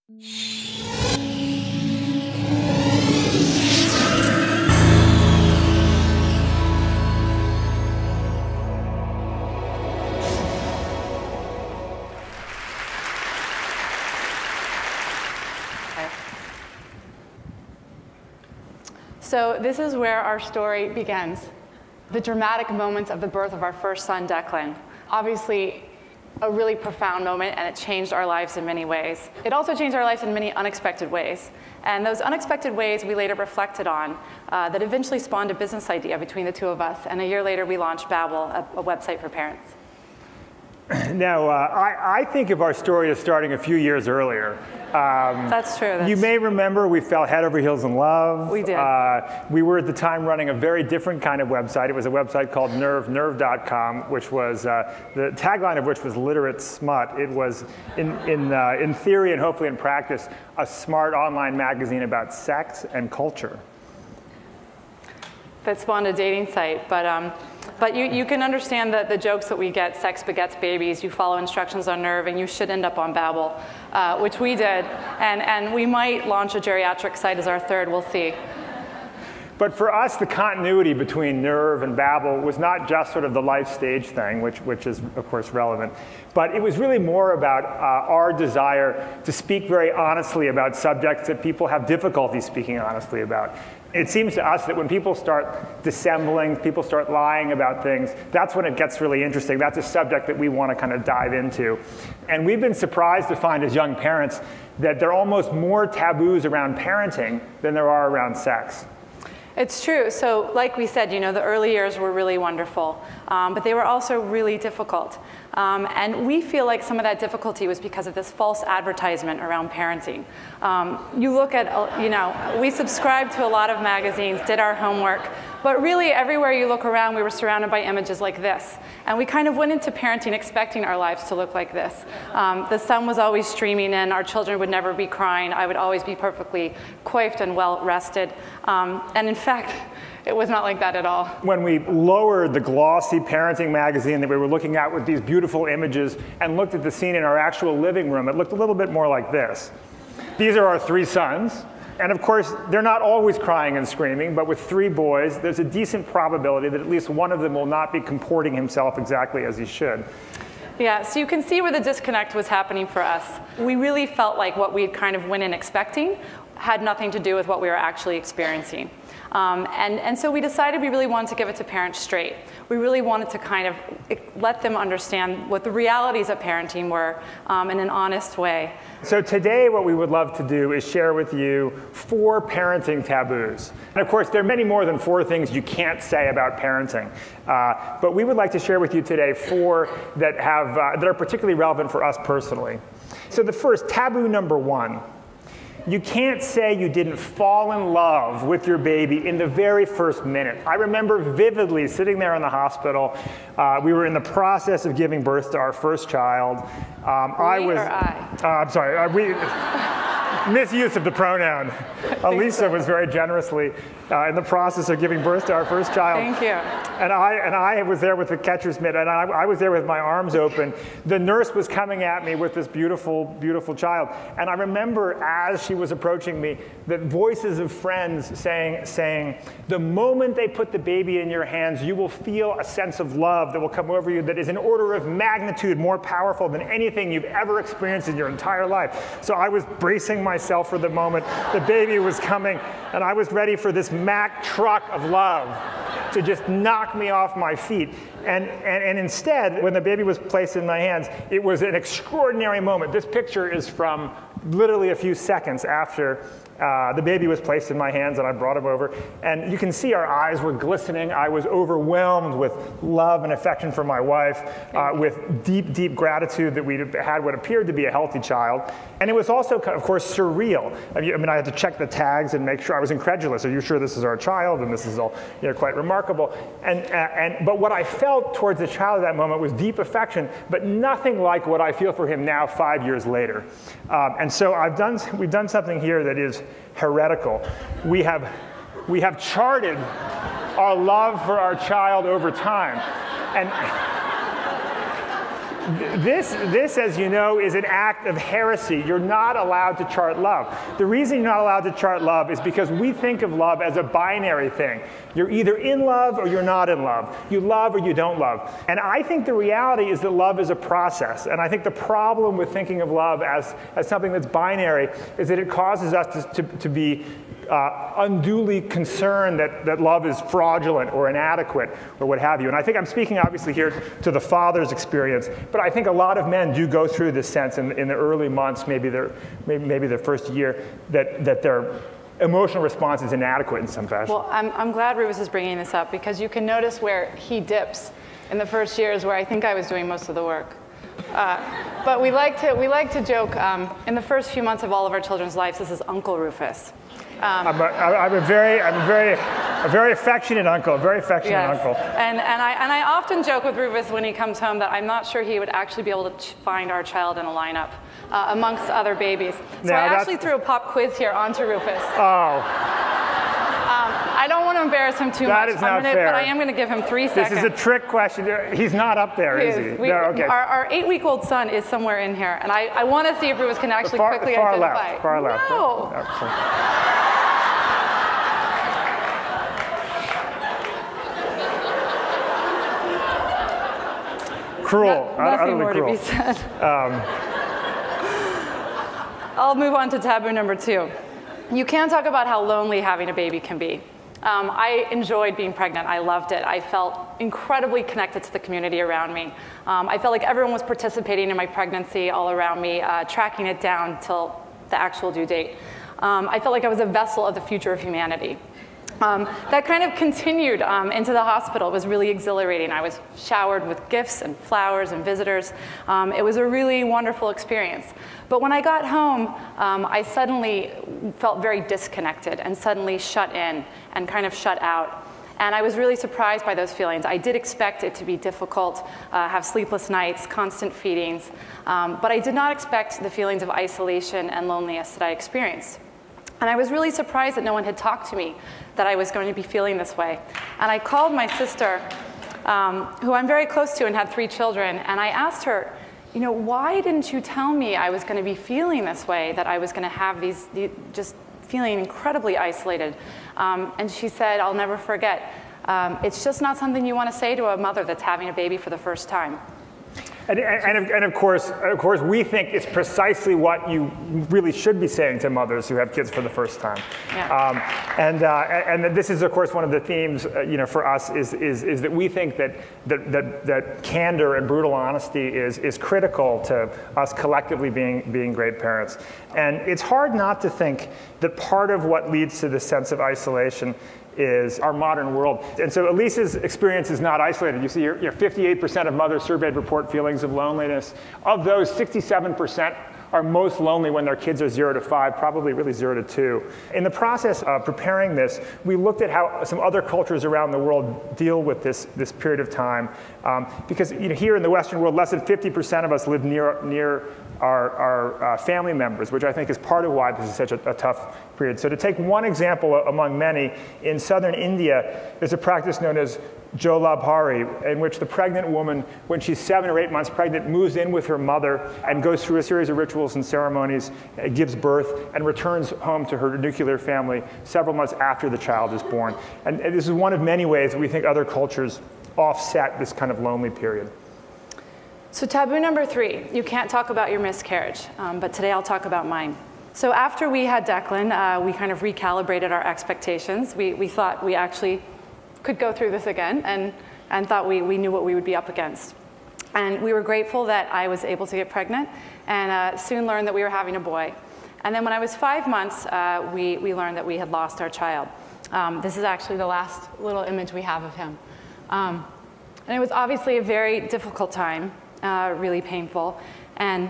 So this is where our story begins, the dramatic moments of the birth of our first son, Declan. Obviously, a really profound moment, and it changed our lives in many ways. It also changed our lives in many unexpected ways. And those unexpected ways we later reflected on that eventually spawned a business idea between the two of us. And a year later, we launched Babel, a website for parents. Now, I think of our story as starting a few years earlier. That's true. You may remember we fell head over heels in love. We did. We were at the time running a very different kind of website. It was a website called nerve.com, which was, the tagline of which was literate smut. It was, in theory and hopefully in practice, a smart online magazine about sex and culture. That spawned a dating site, but you can understand that the jokes that we get, sex begets babies, you follow instructions on Nerve, and you should end up on Babel, which we did. And we might launch a geriatric site as our third, we'll see. But for us, the continuity between Nerve and Babel was not just sort of the life stage thing, which is, of course, relevant, but it was really more about our desire to speak very honestly about subjects that people have difficulty speaking honestly about. It seems to us that when people start dissembling, people start lying about things, that's when it gets really interesting. That's a subject that we want to kind of dive into. And we've been surprised to find as young parents that there are almost more taboos around parenting than there are around sex. It's true. So like we said, the early years were really wonderful, but they were also really difficult. And we feel like some of that difficulty was because of this false advertisement around parenting. You look at, we subscribed to a lot of magazines, did our homework, but really everywhere you look around, we were surrounded by images like this. And we kind of went into parenting expecting our lives to look like this. The sun was always streaming in, our children would never be crying, I would always be perfectly coiffed and well rested. And in fact, it was not like that at all. When we lowered the glossy parenting magazine that we were looking at with these beautiful images and looked at the scene in our actual living room, it looked a little bit more like this. These are our three sons. And of course, they're not always crying and screaming, but with three boys, there's a decent probability that at least one of them will not be comporting himself exactly as he should. Yeah, so you can see where the disconnect was happening for us. We really felt like what we had kind of went in expecting had nothing to do with what we were actually experiencing. And so we decided we really wanted to give it to parents straight. We really wanted to kind of let them understand what the realities of parenting were in an honest way. So today what we would love to do is share with you 4 parenting taboos. And of course, there are many more than 4 things you can't say about parenting. But we would like to share with you today 4 that are particularly relevant for us personally. So the first, taboo number 1. You can't say you didn't fall in love with your baby in the very first minute. I remember vividly sitting there in the hospital. We were in the process of giving birth to our first child. I'm sorry. Misuse of the pronoun. Alisa was very generously in the process of giving birth to our first child. Thank you. And I was there with the catcher's mitt, and I was there with my arms open. The nurse was coming at me with this beautiful, beautiful child. And I remember as she was approaching me, the voices of friends saying, the moment they put the baby in your hands, you will feel a sense of love that will come over you that is an order of magnitude more powerful than anything you've ever experienced in your entire life. So I was bracing myself for the moment the baby was coming, and I was ready for this Mack truck of love to just knock me off my feet. And instead, when the baby was placed in my hands, it was an extraordinary moment. This picture is from literally a few seconds after the baby was placed in my hands and I brought him over. And you can see our eyes were glistening. I was overwhelmed with love and affection for my wife, with deep, deep gratitude that we had what appeared to be a healthy child. And it was also, of course, surreal. I mean, I had to check the tags and make sure. I was incredulous. Are you sure this is our child? And this is all quite remarkable. But what I felt towards the child at that moment was deep affection, but nothing like what I feel for him now 5 years later. And so we've done something here that is heretical. We have charted our love for our child over time. This, as you know, is an act of heresy. You're not allowed to chart love. The reason you're not allowed to chart love is because we think of love as a binary thing. You're either in love or you're not in love. You love or you don't love. And I think the reality is that love is a process. And I think the problem with thinking of love as something that's binary is that it causes us to be unduly concerned that love is fraudulent or inadequate or what have you. And I think I'm speaking obviously here to the father's experience, but I think a lot of men do go through this sense in the early months, maybe their first year, that their emotional response is inadequate in some fashion. Well, I'm glad Rufus is bringing this up, because you can notice where he dips in the first years, where I think I was doing most of the work. But we like to joke, in the first few months of all of our children's lives, this is Uncle Rufus. I'm a very affectionate uncle, uncle. And I often joke with Rufus when he comes home that I'm not sure he would actually be able to find our child in a lineup amongst other babies. So I actually threw a pop quiz here onto Rufus. Oh. I don't want to embarrass him too much. That is not fair. But I am going to give him 3 seconds. This is a trick question. He's not up there, is he? No, okay. Our 8-week-old son is somewhere in here, and I want to see if Rufus can actually quickly identify. Far left. No. Cruel. Nothing more to be said. I'll move on to taboo number 2. You can talk about how lonely having a baby can be. I enjoyed being pregnant. I loved it. I felt incredibly connected to the community around me. I felt like everyone was participating in my pregnancy all around me, tracking it down till the actual due date. I felt like I was a vessel of the future of humanity. That kind of continued into the hospital. It was really exhilarating. I was showered with gifts and flowers and visitors. It was a really wonderful experience. But when I got home, I suddenly felt very disconnected and suddenly shut in and kind of shut out. And I was really surprised by those feelings. I did expect it to be difficult, have sleepless nights, constant feedings, but I did not expect the feelings of isolation and loneliness that I experienced. And I was really surprised that no one had talked to me that I was going to be feeling this way. And I called my sister, who I'm very close to and had 3 children, and I asked her, you know, why didn't you tell me I was going to be feeling this way, that I was going to have these just feeling incredibly isolated? And she said, I'll never forget, it's just not something you want to say to a mother that's having a baby for the first time. And of course, we think it's precisely what you really should be saying to mothers who have kids for the first time. Yeah. And this is, of course, one of the themes, for us is that we think that candor and brutal honesty is critical to us collectively being great parents. And it's hard not to think that part of what leads to this sense of isolation is our modern world. And so Alisa's experience is not isolated. You see, 58% of mothers surveyed report feelings of loneliness. Of those, 67% are most lonely when their kids are 0 to 5, probably really 0 to 2. In the process of preparing this, we looked at how some other cultures around the world deal with this period of time. Because here in the Western world, less than 50% of us live near our family members, which I think is part of why this is such a tough period. So to take one example among many, in southern India, there's a practice known as Jolabhari, in which the pregnant woman, when she's 7 or 8 months pregnant, moves in with her mother and goes through a series of rituals and ceremonies, gives birth, and returns home to her nuclear family several months after the child is born. And this is one of many ways that we think other cultures offset this kind of lonely period. So taboo number 3, you can't talk about your miscarriage, but today I'll talk about mine. So after we had Declan, we kind of recalibrated our expectations. We thought we actually could go through this again and thought we knew what we would be up against. And we were grateful that I was able to get pregnant and soon learned that we were having a boy. And then when I was 5 months, we learned that we had lost our child. This is actually the last little image we have of him. And it was obviously a very difficult time. Really painful. And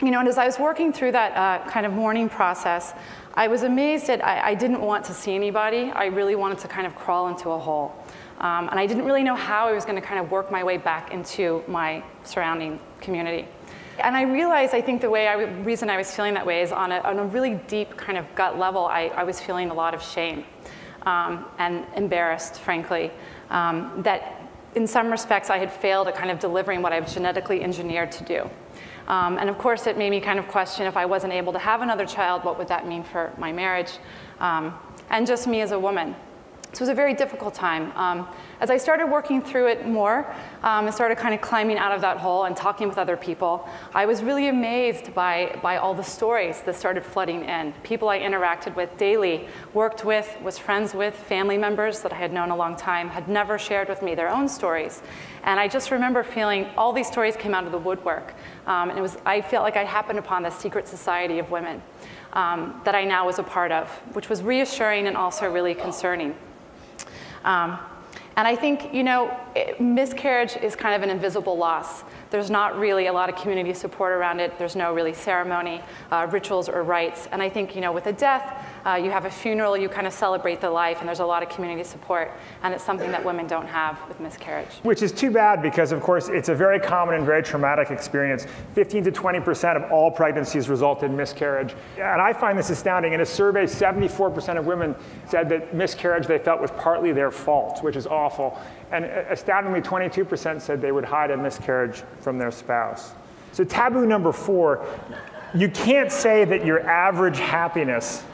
as I was working through that kind of mourning process, I was amazed that I didn't want to see anybody. I really wanted to kind of crawl into a hole. And I didn't really know how I was going to kind of work my way back into my surrounding community. And I realized, I think the reason I was feeling that way is on a really deep kind of gut level, I was feeling a lot of shame and embarrassed, frankly, that in some respects, I had failed at kind of delivering what I was genetically engineered to do. And of course, it made me kind of question, if I wasn't able to have another child, what would that mean for my marriage? And just me as a woman. So it was a very difficult time. As I started working through it more, and started kind of climbing out of that hole and talking with other people, I was really amazed by all the stories that started flooding in. People I interacted with daily, worked with, was friends with, family members that I had known a long time, had never shared with me their own stories. And I just remember feeling all these stories came out of the woodwork. And I felt like I happened upon this secret society of women that I now was a part of, which was reassuring and also really concerning. And I think, miscarriage is kind of an invisible loss. There's not really a lot of community support around it. There's no really ceremony, rituals, or rites. And I think, with a death, you have a funeral, you kind of celebrate the life, and there's a lot of community support. And it's something that women don't have with miscarriage. Which is too bad, because of course it's a very common and very traumatic experience. 15 to 20% of all pregnancies result in miscarriage. And I find this astounding. In a survey, 74% of women said that miscarriage they felt was partly their fault, which is awful. And astoundingly, 22% said they would hide a miscarriage from their spouse. So taboo number 4, you can't say that your average happiness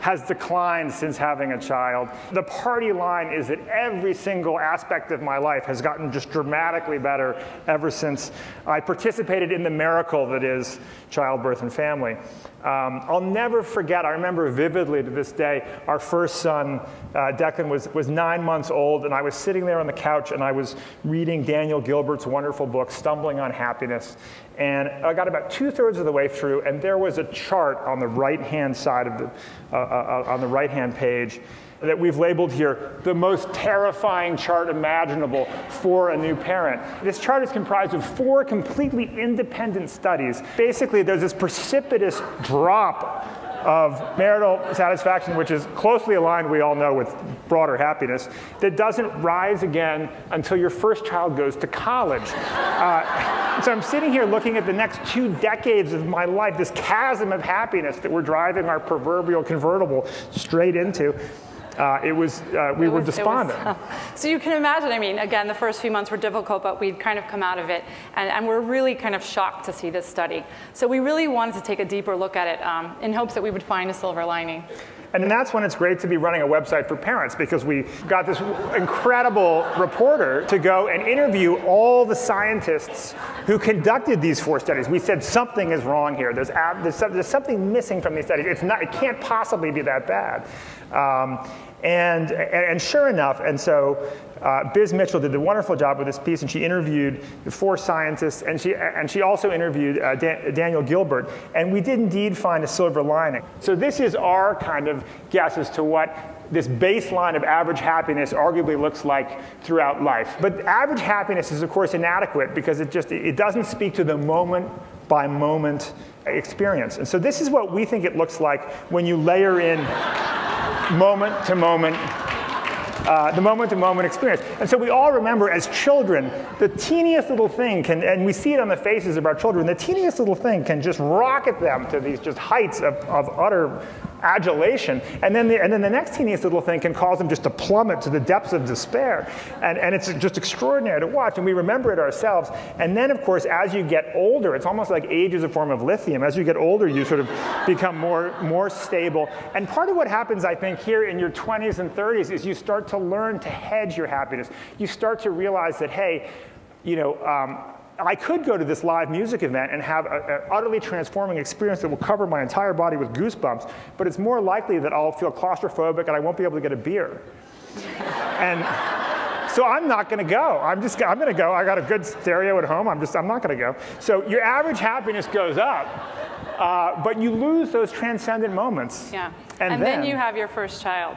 has declined since having a child. The party line is that every single aspect of my life has gotten just dramatically better ever since I participated in the miracle that is childbirth and family. I'll never forget, I remember vividly to this day, our first son, Declan, was 9 months old, and I was sitting there on the couch and I was reading Daniel Gilbert's wonderful book, Stumbling on Happiness. And I got about 2/3 of the way through, and there was a chart on the right-hand side of on the right-hand page that we've labeled here the most terrifying chart imaginable for a new parent. This chart is comprised of 4 completely independent studies. Basically, there's this precipitous drop of marital satisfaction, which is closely aligned, we all know, with broader happiness, that doesn't rise again until your first child goes to college. So I'm sitting here looking at the next 2 decades of my life, this chasm of happiness that we're driving our proverbial convertible straight into. We were despondent. So you can imagine, again, the first few months were difficult, but we'd kind of come out of it. And we're really kind of shocked to see this study. So we really wanted to take a deeper look at it in hopes that we would find a silver lining. And that's when it's great to be running a website for parents, because we got this incredible reporter to go and interview all the scientists who conducted these 4 studies. We said something is wrong here. There's something missing from these studies. It can't possibly be that bad. And sure enough, and so Biz Mitchell did a wonderful job with this piece, and she interviewed the 4 scientists, and she also interviewed Daniel Gilbert, and we did indeed find a silver lining. So this is our kind of guess as to what this baseline of average happiness arguably looks like throughout life. But average happiness is, of course, inadequate, because it doesn't speak to the moment-by-moment experience. And so this is what we think it looks like when you layer in moment-to-moment, the moment-to-moment experience. And so we all remember as children, the teeniest little thing can, and we see it on the faces of our children, the teeniest little thing can just rocket them to these just heights of utter adulation. And then the next teeniest little thing can cause them just to plummet to the depths of despair. And it's just extraordinary to watch, and we remember it ourselves. And then, of course, as you get older, it's almost like age is a form of lithium. As you get older, you sort of become more stable. And part of what happens, I think, here in your 20s and 30s is you start to learn to hedge your happiness. You start to realize that, hey, I could go to this live music event and have an utterly transforming experience that will cover my entire body with goosebumps, but it's more likely that I'll feel claustrophobic and I won't be able to get a beer. And so I'm not going to go. I'm going to go. I got a good stereo at home. I'm not going to go. So your average happiness goes up, but you lose those transcendent moments. Yeah. And then you have your first child.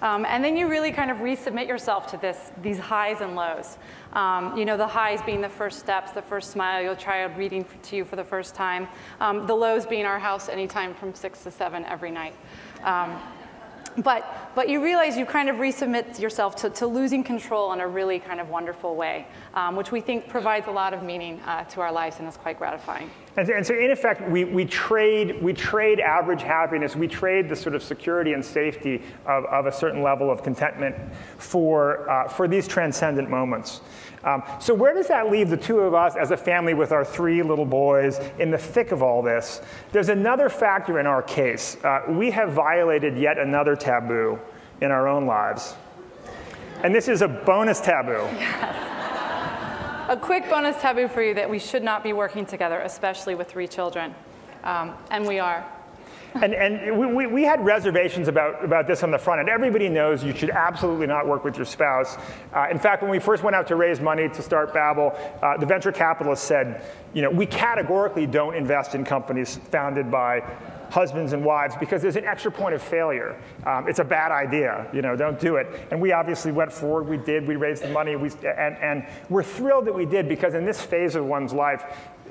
And then you really kind of resubmit yourself to these highs and lows. The highs being the first steps, the first smile, your child reading to you for the first time. The lows being our house anytime from 6 to 7 every night. But you realize you kind of resubmit yourself to losing control in a really kind of wonderful way, which we think provides a lot of meaning to our lives and is quite gratifying. And so in effect, we trade average happiness, we trade the sort of security and safety of a certain level of contentment for these transcendent moments. So where does that leave the two of us as a family with our 3 little boys in the thick of all this? There's another factor in our case. We have violated yet another taboo in our own lives. And this is a bonus taboo. Yes. A quick bonus taboo for you, that we should not be working together, especially with 3 children. And we are. And we had reservations about this on the front end. Everybody knows you should absolutely not work with your spouse. In fact, when we first went out to raise money to start Babel, the venture capitalists said, we categorically don't invest in companies founded by husbands and wives because there's an extra point of failure. It's a bad idea, don't do it. And we obviously went forward, we raised the money, and we're thrilled that we did, because in this phase of one's life,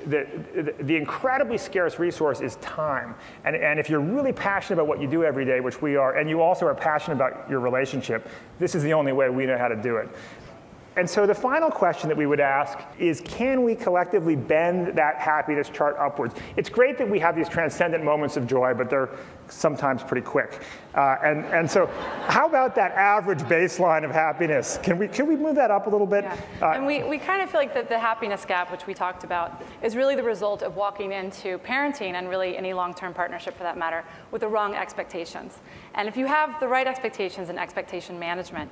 the incredibly scarce resource is time. And if you're really passionate about what you do every day, which we are, and you also are passionate about your relationship, this is the only way we know how to do it. And so the final question that we would ask is, can we collectively bend that happiness chart upwards? It's great that we have these transcendent moments of joy, but they're sometimes pretty quick. And so how about that average baseline of happiness? Can we move that up a little bit? Yeah. And we kind of feel like that the happiness gap, which we talked about, is really the result of walking into parenting, and really any long-term partnership for that matter, with the wrong expectations. And if you have the right expectations and expectation management,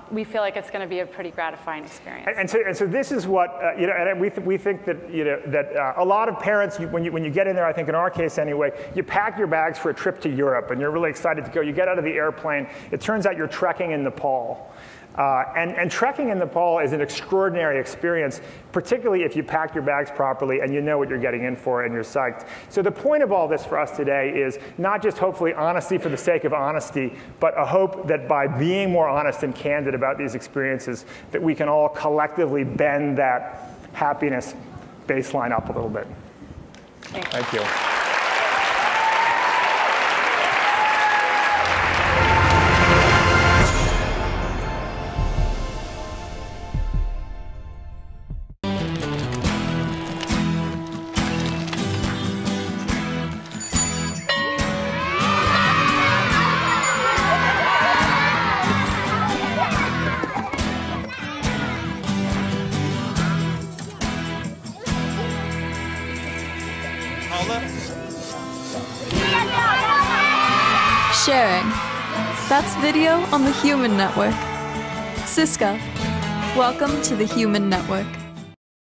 we feel like it's going to be a pretty gratifying experience. And so this is what, and we think that, that a lot of parents, when you get in there, I think in our case anyway, you pack your bags for a trip to Europe, and you're really excited to go. You get out of the airplane. It turns out you're trekking in Nepal. And trekking in Nepal is an extraordinary experience, particularly if you pack your bags properly and you know what you're getting in for and you're psyched. So the point of all this for us today is not just hopefully honesty for the sake of honesty, but a hope that by being more honest and candid about these experiences, that we can all collectively bend that happiness baseline up a little bit. Thank you. Sharing. That's video on the Human Network. Siska, welcome to the Human Network.